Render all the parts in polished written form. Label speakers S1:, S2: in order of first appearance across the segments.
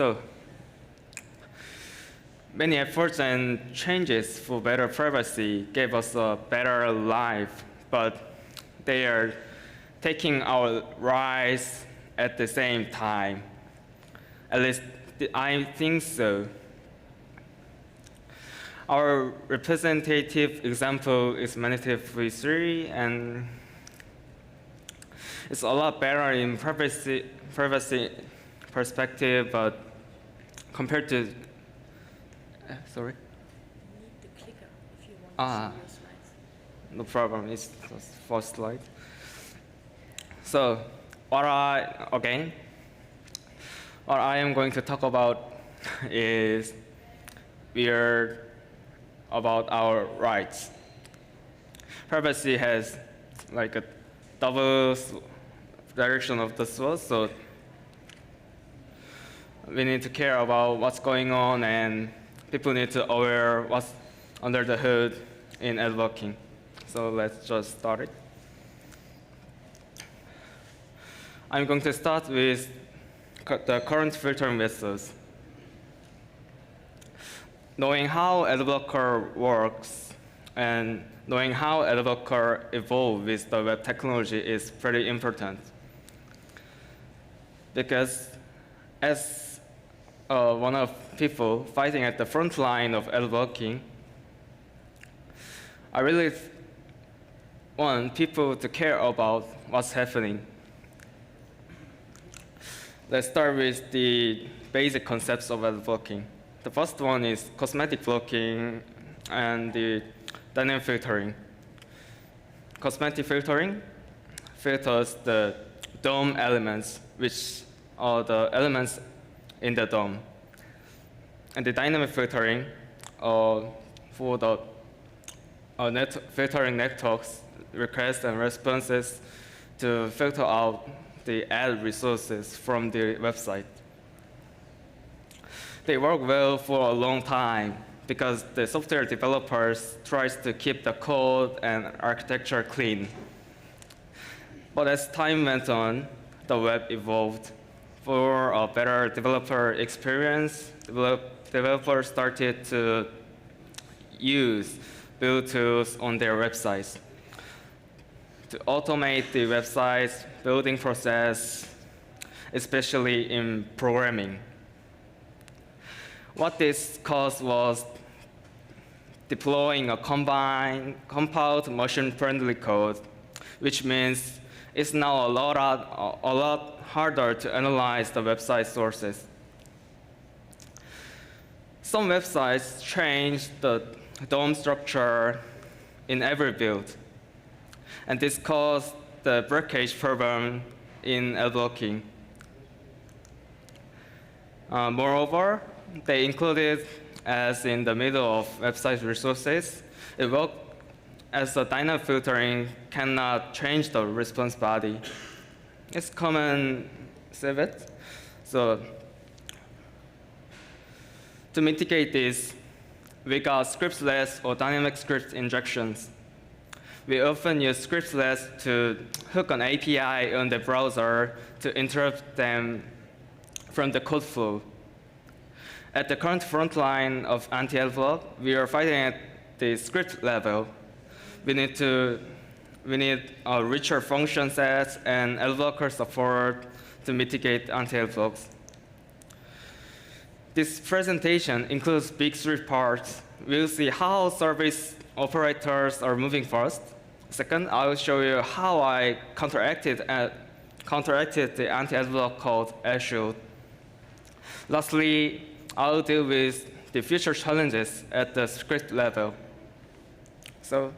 S1: So many efforts and changes for better privacy gave us a better life, but they are taking our rights at the same time. At least I think so. Our representative example is Manatee V3, and it's a lot better in privacy perspective, but compared to, sorry?
S2: You need the clicker if you want to see your slides.
S1: No problem, it's the first slide. So, what I am going to talk about is about our rights. Privacy has like a double direction of the sword, so we need to care about what's going on, and people need to aware what's under the hood in ad blocking. So let's just start it. I'm going to start with the current filtering methods. Knowing how ad blocker works and knowing how ad blocker evolved with the web technology is pretty important. Because as one of people fighting at the front line of ad blocking, I really want people to care about what's happening. Let's start with the basic concepts of ad blocking. The first one is cosmetic blocking and the dynamic filtering. Cosmetic filtering filters the DOM elements, which are the elements in the DOM. And the dynamic filtering for the filtering networks, requests and responses to filter out the ad resources from the website. They work well for a long time because the software developers tries to keep the code and architecture clean. But as time went on, the web evolved. For a better developer experience, developers started to build tools on their websites to automate the website's building process, especially in programming. What this caused was deploying a compiled machine-friendly code, which means it's now a lot harder to analyze the website sources. Some websites change the DOM structure in every build, and this caused the breakage problem in ad blocking. Moreover, they included as in the middle of website resources. It worked as the dynamic filtering cannot change the response body. It's common civet. So to mitigate this, we got scriptless or dynamic script injections. We often use scriptless to hook an API on the browser to interrupt them from the code flow. At the current front line of anti-adblock, we are fighting at the script level. We need a richer function sets and adblocker support to mitigate anti-adblocks. This presentation includes big three parts. We'll see how service operators are moving first. Second, I will show you how I counteracted the anti-adblock called AdShield. Lastly, I'll deal with the future challenges at the script level. So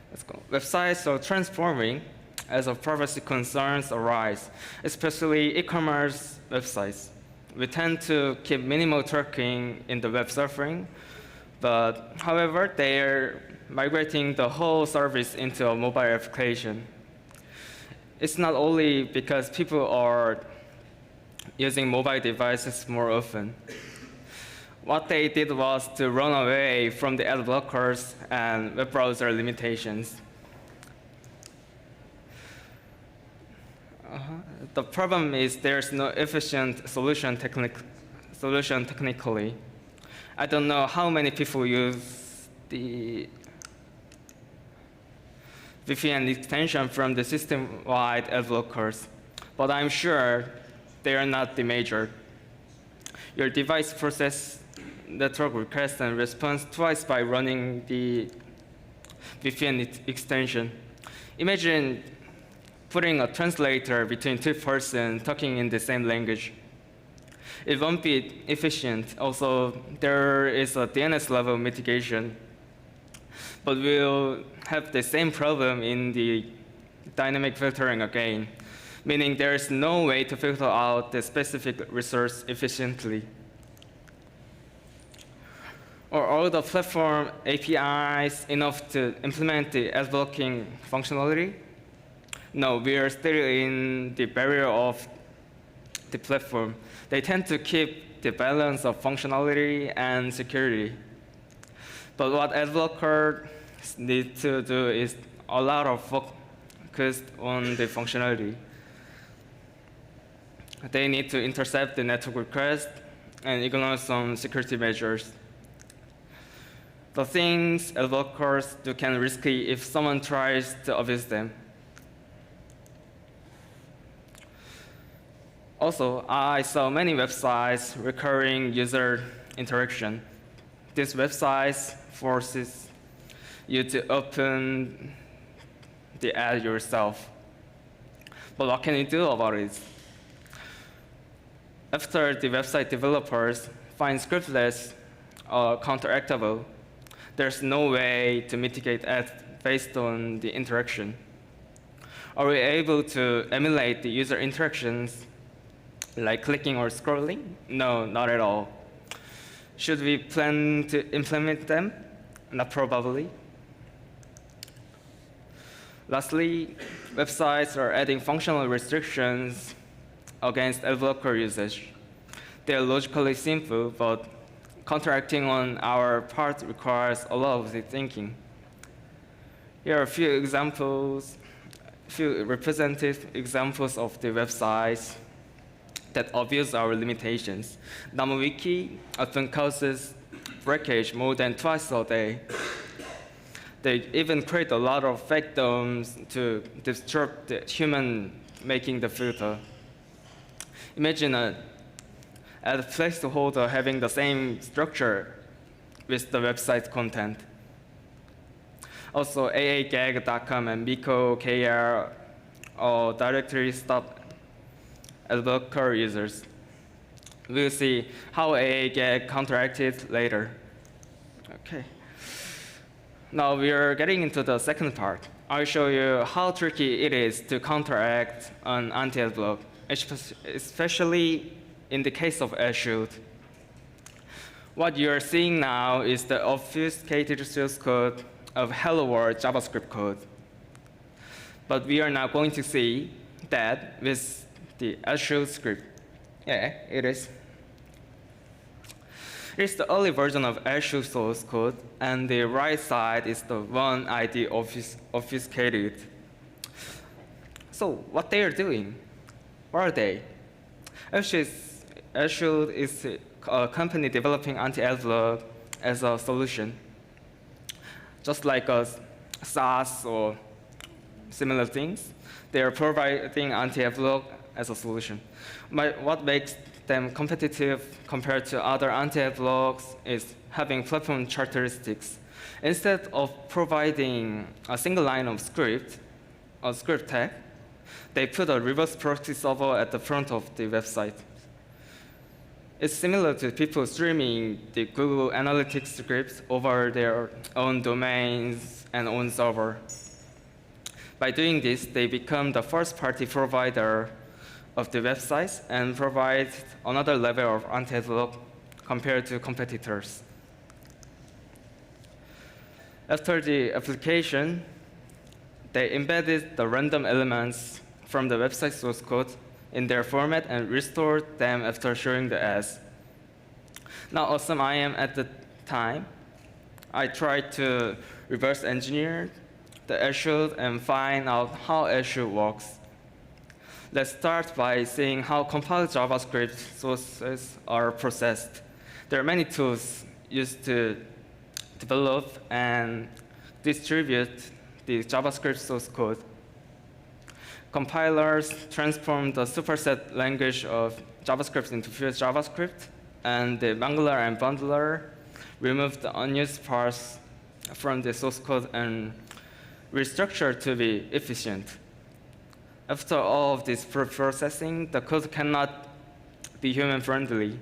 S1: let's go. Websites are transforming as privacy concerns arise, especially e-commerce websites. We tend to keep minimal tracking in the web surfing, but however, they are migrating the whole service into a mobile application. It's not only because people are using mobile devices more often. What they did was to run away from the ad blockers and web browser limitations. The problem is there's no efficient solution solution technically. I don't know how many people use the VPN extension from the system-wide adblockers, but I'm sure they are not the major. Your device processes network request and response twice by running the VPN extension. Imagine putting a translator between two persons talking in the same language. It won't be efficient. Also, there is a DNS level mitigation, but we'll have the same problem in the dynamic filtering again, meaning there is no way to filter out the specific resource efficiently. Are all the platform APIs enough to implement the ad blocking functionality? No, we are still in the barrier of the platform. They tend to keep the balance of functionality and security. But what ad blockers need to do is a lot of focus on the functionality. They need to intercept the network request and ignore some security measures. The things ad blockers do can be risky if someone tries to abuse them. Also, I saw many websites requiring user interaction. These websites forces you to open the ad yourself. But what can you do about it? After the website developers find scriptless or counteractable, there's no way to mitigate ads based on the interaction. Are we able to emulate the user interactions like clicking or scrolling? No, not at all. Should we plan to implement them? Not probably. Lastly, websites are adding functional restrictions against ad blocker usage. They are logically simple, but counteracting on our part requires a lot of thinking. Here are a few examples, few representative examples of the websites that abuse our limitations. NamoWiki often causes breakage more than twice a day. They even create a lot of fake DOMs to disrupt the human making the filter. Imagine a placeholder having the same structure with the website content. Also, aagag.com and miko.kr are directory stop ad blocker users. We'll see how aagag counteracted later. Okay. Now we are getting into the second part. I'll show you how tricky it is to counteract an anti-adblock, especially in the case of AdShield. What you are seeing now is the obfuscated source code of Hello World JavaScript code. But we are now going to see that with the AdShield script. Yeah, it is. It's the early version of AdShield source code, and the right side is the one ID obfuscated. So what they are doing? What are they? AdShield is a company developing anti-adblock as a solution, just like a SaaS or similar things. They are providing anti-adblock as a solution. What makes them competitive compared to other anti-adblocks is having platform characteristics. Instead of providing a single line of script, or script tag, they put a reverse proxy server at the front of the website. It's similar to people streaming the Google Analytics scripts over their own domains and own server. By doing this, they become the first-party provider of the websites and provide another level of anti-adblock compared to competitors. After the application, they embedded the random elements from the website source code in their format and restored them after showing the ads. Now, awesome I am at the time, I tried to reverse engineer the AdShield and find out how AdShield works. Let's start by seeing how compiled JavaScript sources are processed. There are many tools used to develop and distribute the JavaScript source code. Compilers transform the superset language of JavaScript into pure JavaScript, and the mangler and bundler remove the unused parts from the source code and restructure to be efficient. After all of this processing, the code cannot be human-friendly.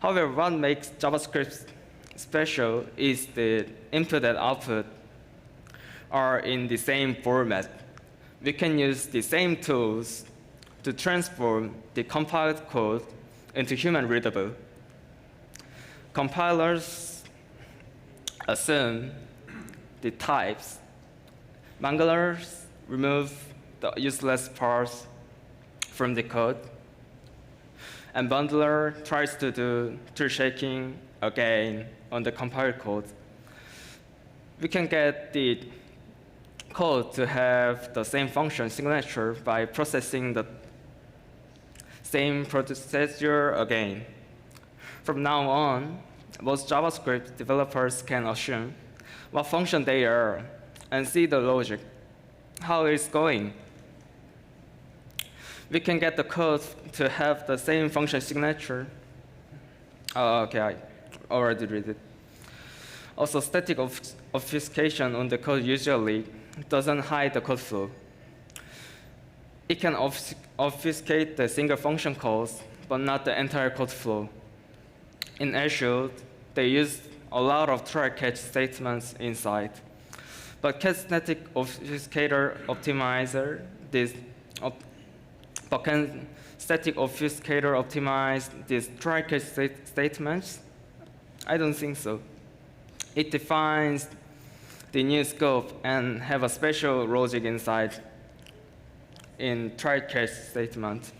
S1: However, what makes JavaScript special is the input and output are in the same format. We can use the same tools to transform the compiled code into human-readable. Compilers assume the types. Manglers remove the useless parts from the code. And bundler tries to do tree shaking again on the compiled code. We can get the code to have the same function signature by processing the same procedure again. From now on, most JavaScript developers can assume what function they are and see the logic, how it's going. We can get the code to have the same function signature. Oh, okay, I already read it. Also, static obfuscation on the code usually doesn't hide the code flow. It can obfuscate the single function calls, but not the entire code flow. In AdShield, they use a lot of try-catch statements inside. But can static obfuscator optimize these try-catch statements? I don't think so. It defines the new scope and have a special logic inside in try-catch statement.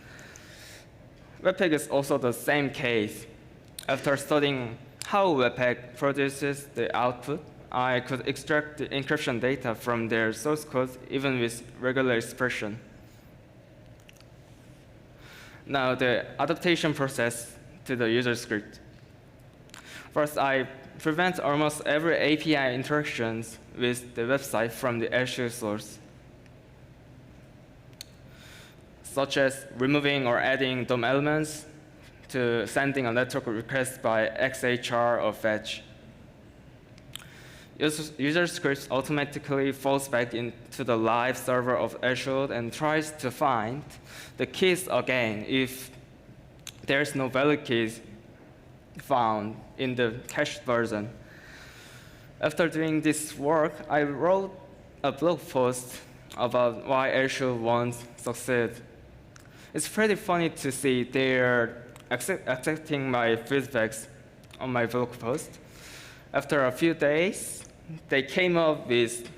S1: Webpack is also the same case. After studying how Webpack produces the output, I could extract the encryption data from their source code even with regular expression. Now, the adaptation process to the user script. First, I prevent almost every API interactions with the website from the AdShield source, such as removing or adding DOM elements to sending a network request by XHR or fetch. User scripts automatically falls back into the live server of AdShield and tries to find the keys again if there's no valid keys found in the cached version. After doing this work, I wrote a blog post about why AdShield won't succeed. It's pretty funny to see they're accepting my feedbacks on my blog post. After a few days, they came up with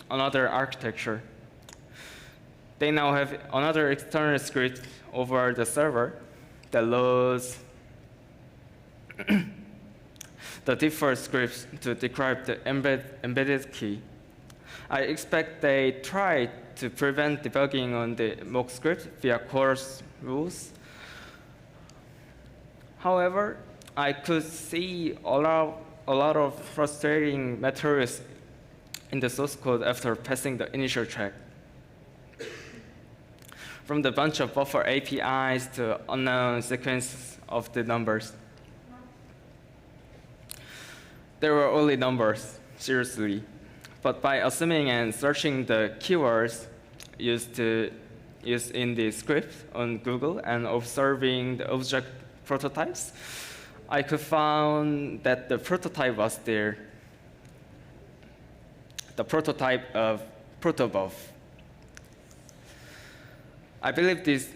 S1: another architecture. They now have another external script over the server that loads the default scripts to decrypt the embedded key. I expect they try to prevent debugging on the mock script via coarse rules. However, I could see a lot of frustrating materials in the source code after passing the initial check. From the bunch of buffer APIs to unknown sequences of the numbers. There were only numbers, seriously. But by assuming and searching the keywords used in the script on Google and observing the object prototypes, I could find that the prototype was there. The prototype of protobuf. I believe this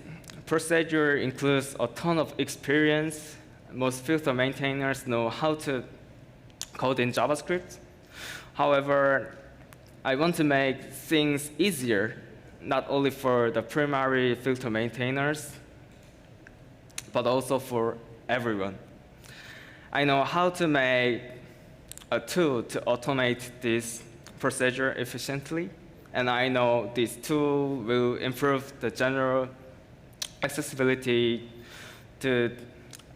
S1: procedure includes a ton of experience. Most filter maintainers know how to code in JavaScript. However, I want to make things easier, not only for the primary filter maintainers, but also for everyone. I know how to make a tool to automate this procedure efficiently, And I know this tool will improve the general accessibility to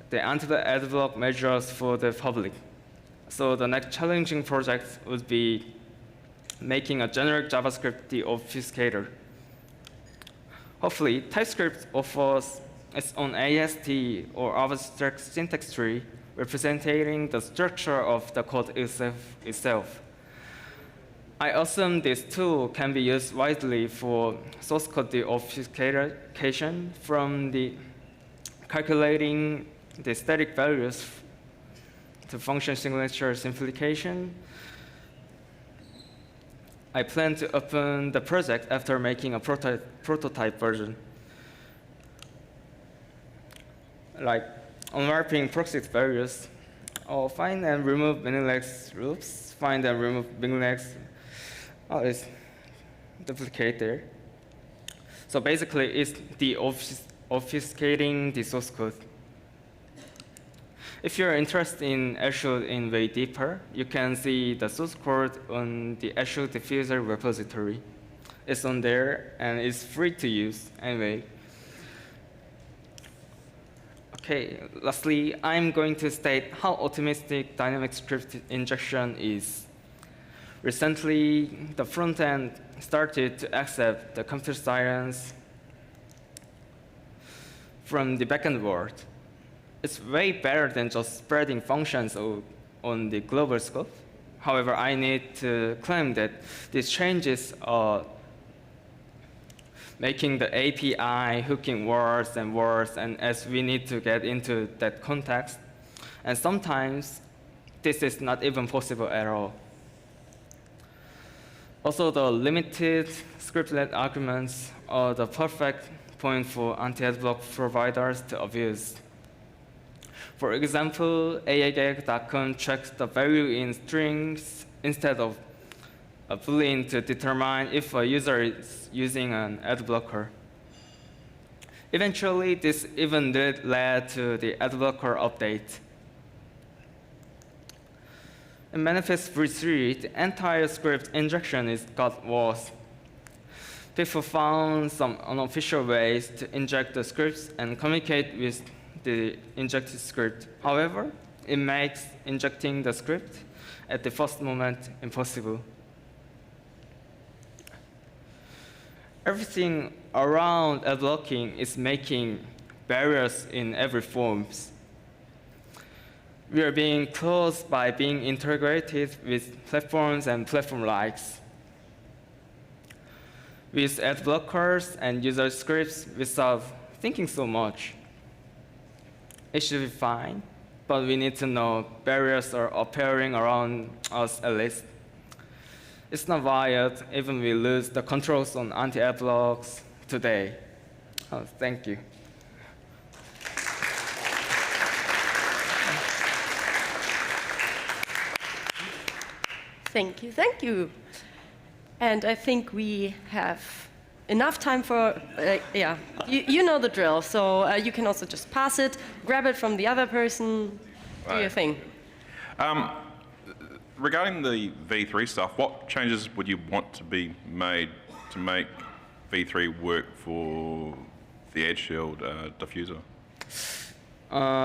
S1: the anti-adblock measures for the public. So the next challenging project would be making a generic JavaScript deobfuscator. Hopefully, TypeScript offers its own AST or abstract syntax tree representing the structure of the code itself. I assume this tool can be used widely for source code deobfuscation from the calculating the static values to function signature simplification. I plan to open the project after making a prototype version. Like unwrapping proxy values, or find and remove meaningless loops, find and remove meaningless, it's duplicate there. So basically, it's obfuscating the source code. If you're interested in AdShield in way deeper, you can see the source code on the AdShield diffuser repository. It's on there, and it's free to use anyway. Okay, lastly, I'm going to state how optimistic dynamic script injection is. Recently, the front end started to accept the computer science from the backend world. It's way better than just spreading functions on the global scope. However, I need to claim that these changes are making the API hooking worse and worse, and as we need to get into that context. And sometimes, this is not even possible at all. Also, the limited scriptlet arguments are the perfect point for anti-adblock providers to abuse. For example, eyeo.com checks the value in strings instead of a boolean to determine if a user is using an ad blocker. Eventually, this even led to the ad blocker update. In Manifest v3, the entire script injection got worse. People found some unofficial ways to inject the scripts and communicate with the injected script. However, it makes injecting the script at the first moment impossible. Everything around ad blocking is making barriers in every forms. We are being closed by being integrated with platforms and platform likes. With ad blockers and user scripts without thinking so much. It should be fine, but we need to know barriers are appearing around us at least. It's not wired, even we lose the controls on anti-adblocks today. Oh, thank you.
S2: Thank you, thank you. And I think we have enough time for, yeah, you know the drill. So you can also just pass it, grab it from the other person, do your thing.
S3: Regarding the V3 stuff, what changes would you want to be made to make V3 work for the AdShield diffuser?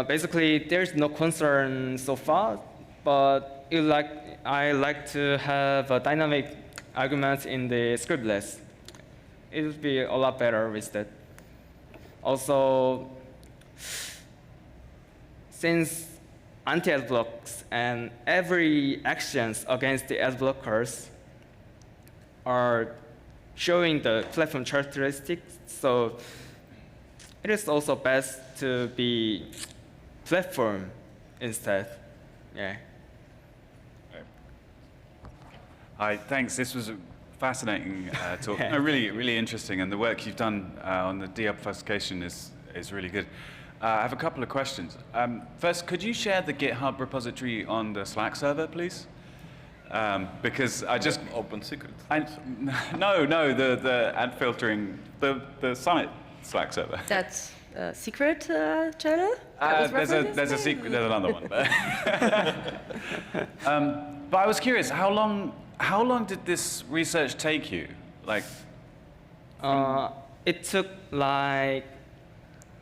S1: Basically, there's no concern so far, but I like to have a dynamic arguments in the scriptless. It would be a lot better with that. Also, since anti-adblocks and every actions against the ad blockers are showing the platform characteristics, so it is also best to be platform instead. Yeah.
S4: Hi, thanks. This was a fascinating talk. No, really, really interesting, and the work you've done on the deobfuscation is really good. I have a couple of questions. First, could you share the GitHub repository on the Slack server, please? Because I just
S3: open secret.
S4: No, the ad filtering, the Summit Slack server.
S2: That's a secret channel?
S4: There's a secret. There's another one. But I was curious, how long did this research take you? Like,
S1: It took like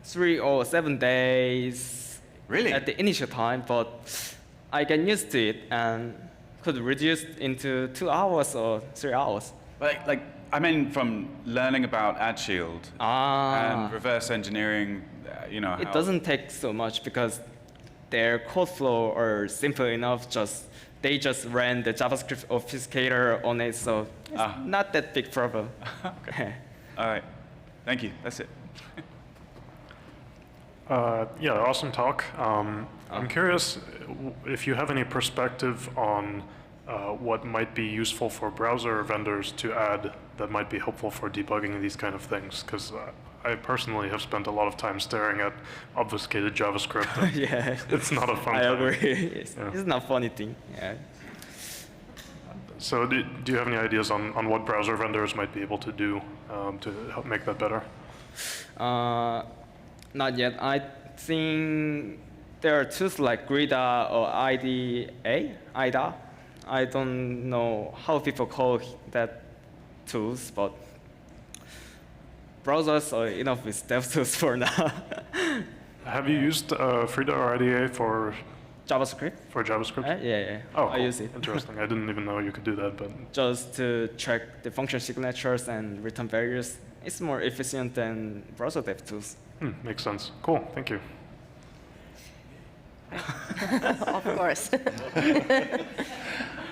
S1: 3 or 7 days
S4: really?
S1: at the initial time, but I get used to it and could reduce into 2 hours or 3 hours.
S4: Like I mean, from learning about AdShield and reverse engineering, you know,
S1: It
S4: how-
S1: doesn't take so much because their code flow are simple enough. They just ran the JavaScript obfuscator on it, so it's not that big problem.
S4: Okay. All right. Thank you. That's it.
S5: Yeah, awesome talk. I'm curious if you have any perspective on what might be useful for browser vendors to add that might be helpful for debugging these kind of things, because I personally have spent a lot of time staring at obfuscated JavaScript. And
S1: Yeah,
S5: it's not a fun
S1: I
S5: time.
S1: agree. It's not funny thing. Yeah.
S5: So do you have any ideas on what browser vendors might be able to do to help make that better?
S1: Not yet. I think there are tools like Grida or IDA. I don't know how people call that tools, but browsers are enough with dev tools for now.
S5: Have you used Frida or IDA for
S1: JavaScript?
S5: JavaScript?
S1: Yeah.
S5: Oh,
S1: I
S5: cool.
S1: use it.
S5: Interesting. I didn't even know you could do that, but
S1: Just to track the function signatures and return values. It's more efficient than browser dev tools.
S5: makes sense. Cool. Thank you.
S2: Of course.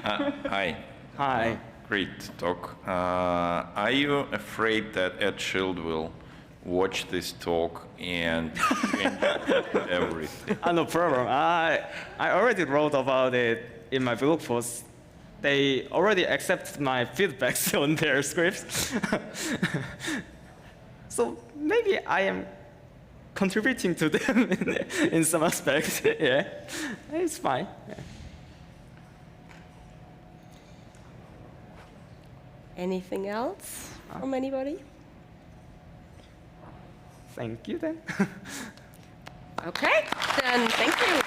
S3: Hi.
S1: Hi.
S3: Great talk. Are you afraid that AdShield will watch this talk and change everything?
S1: No problem. I already wrote about it in my blog post. They already accept my feedbacks on their scripts. So maybe I am contributing to them in some aspects. Yeah, it's fine. Yeah.
S2: Anything else from anybody?
S1: Thank you then.
S2: Okay, then thank you.